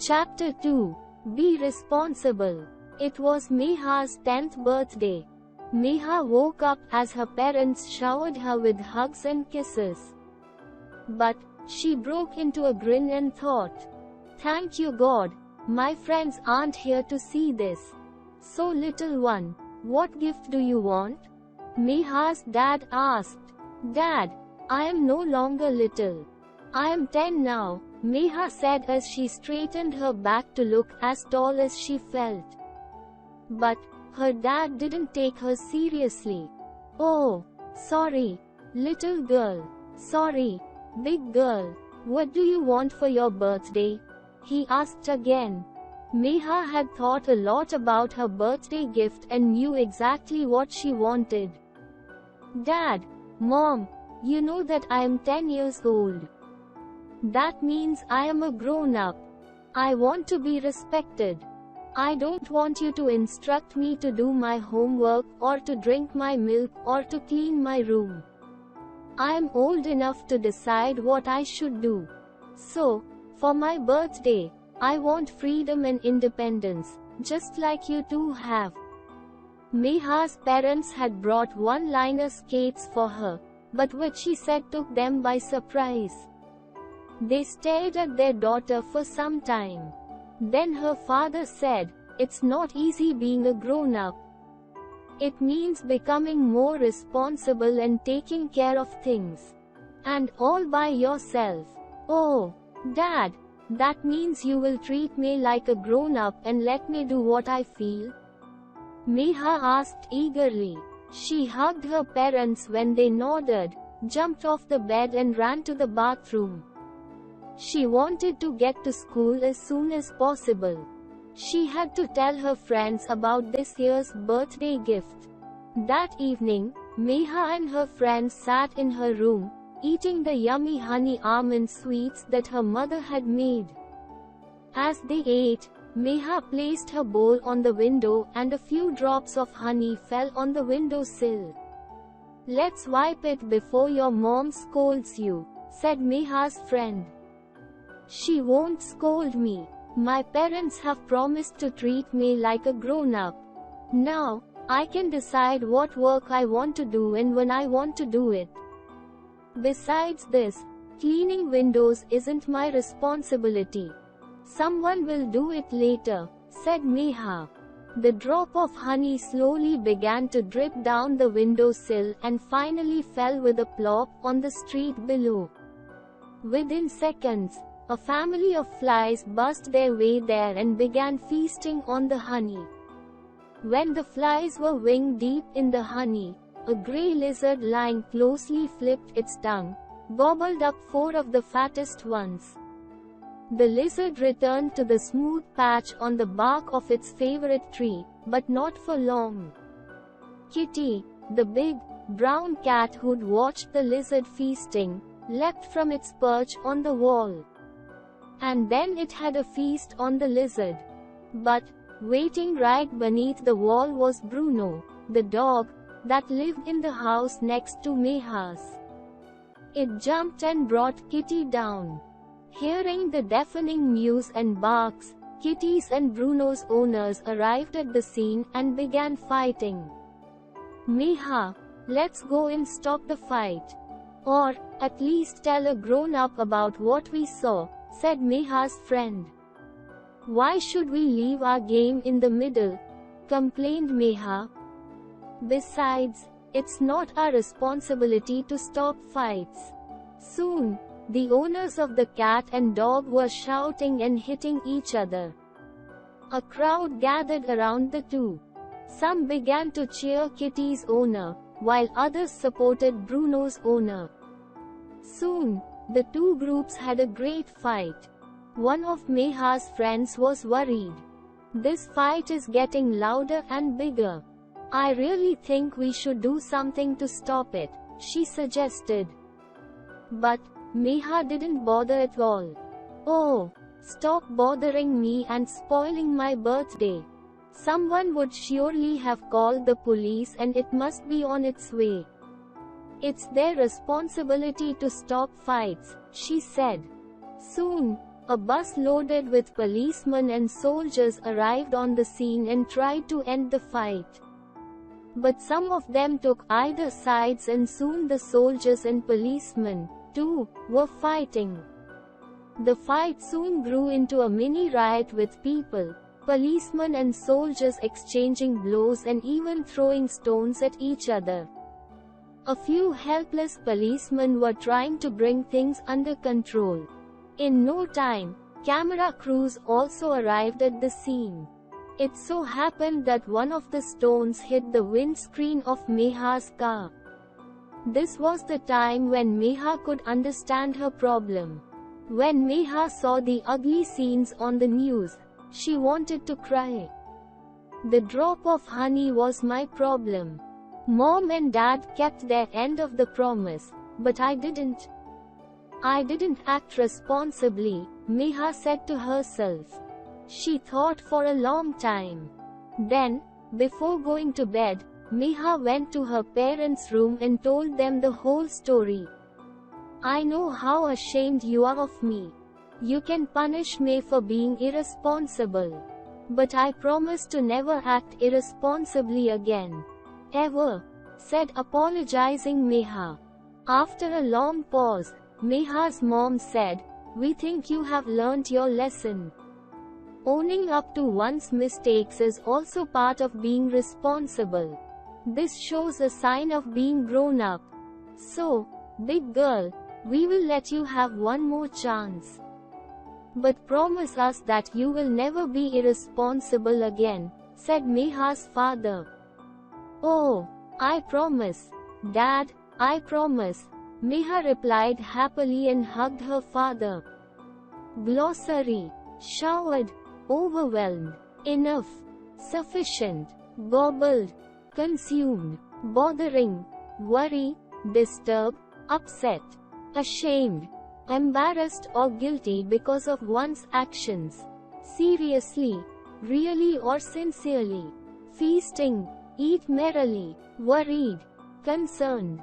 Chapter 2. Be responsible. It was Meha's 10th birthday. Meha woke up as her parents showered her with hugs and kisses. But she broke into a grin and thought, "Thank you God, my friends aren't here to see this. So little one, what gift do you want?" Meha's dad asked. "Dad, I am no longer little. I am 10 now," Meha said as she straightened her back to look as tall as she felt. But her dad didn't take her seriously. "Oh, sorry, little girl. Sorry, big girl. What do you want for your birthday?" he asked again. Meha had thought a lot about her birthday gift and knew exactly what she wanted. "Dad, Mom, you know that I am 10 years old. That means I am a grown-up. I want to be respected. I don't want you to instruct me to do my homework or to drink my milk or to clean my room. I am old enough to decide what I should do. So, for my birthday, I want freedom and independence, just like you two have." Meha's parents had brought one-liner skates for her, but what she said took them by surprise. They stared at their daughter for some time. Then her father said, "It's not easy being a grown-up. It means becoming more responsible and taking care of things. And all by yourself. Oh, Dad, that means you will treat me like a grown-up and let me do what I feel?" Meha asked eagerly. She hugged her parents when they nodded, jumped off the bed and ran to the bathroom. She wanted to get to school as soon as possible. She had to tell her friends about this year's birthday gift. That evening, Meha and her friends sat in her room, eating the yummy honey almond sweets that her mother had made. As they ate, Meha placed her bowl on the window and a few drops of honey fell on the windowsill. "Let's wipe it before your mom scolds you," said Meha's friend. "She won't scold me. My parents have promised to treat me like a grown-up. Now, I can decide what work I want to do and when I want to do it. Besides this, cleaning windows isn't my responsibility. Someone will do it later," said Meha. The drop of honey slowly began to drip down the windowsill and finally fell with a plop on the street below. Within seconds, a family of flies buzzed their way there and began feasting on the honey. When the flies were winged deep in the honey, a gray lizard lying closely flipped its tongue, gobbled up 4 of the fattest ones. The lizard returned to the smooth patch on the bark of its favorite tree, but not for long. Kitty, the big, brown cat who'd watched the lizard feasting, leapt from its perch on the wall. And then it had a feast on the lizard. But, waiting right beneath the wall was Bruno, the dog, that lived in the house next to Meha's. It jumped and brought Kitty down. Hearing the deafening mews and barks, Kitty's and Bruno's owners arrived at the scene and began fighting. "Meha, let's go and stop the fight. Or, at least tell a grown-up about what we saw," said Meha's friend. "Why should we leave our game in the middle?" complained Meha. "Besides, it's not our responsibility to stop fights." Soon, the owners of the cat and dog were shouting and hitting each other. A crowd gathered around the two. Some began to cheer Kitty's owner, while others supported Bruno's owner. Soon, the two groups had a great fight. One of Meha's friends was worried. "This fight is getting louder and bigger. I really think we should do something to stop it," she suggested. But Meha didn't bother at all. "Oh, stop bothering me and spoiling my birthday. Someone would surely have called the police and it must be on its way. It's their responsibility to stop fights," she said. Soon, A bus loaded with policemen and soldiers arrived on the scene and tried to end the fight. But some of them took either sides and soon the soldiers and policemen, too, were fighting. The fight soon grew into a mini riot with people, policemen and soldiers exchanging blows and even throwing stones at each other. A few helpless policemen were trying to bring things under control. In no time, camera crews also arrived at the scene. It so happened that one of the stones hit the windscreen of Meha's car. This was the time when Meha could understand her problem. When Meha saw the ugly scenes on the news, she wanted to cry. The drop of honey was my problem. Mom and Dad kept their end of the promise, but I didn't. I didn't act responsibly, Meha said to herself. She thought for a long time. Then, before going to bed, Meha went to her parents' room and told them the whole story. I know how ashamed you are of me. You can punish me for being irresponsible. But I promise to never act irresponsibly again. Ever, said apologizing Meha. After a long pause, Meha's mom said, we think you have learnt your lesson. Owning up to one's mistakes is also part of being responsible. This shows a sign of being grown up. So, big girl, we will let you have one more chance. But promise us that you will never be irresponsible again, said Meha's father. Oh, I promise. Dad, I promise. Meha replied happily and hugged her father. Glossary. Showered, overwhelmed, enough, sufficient, gobbled, consumed, bothering, worry, disturb, upset, ashamed, embarrassed or guilty because of one's actions, seriously, really or sincerely, feasting, eat merrily, worried, concerned.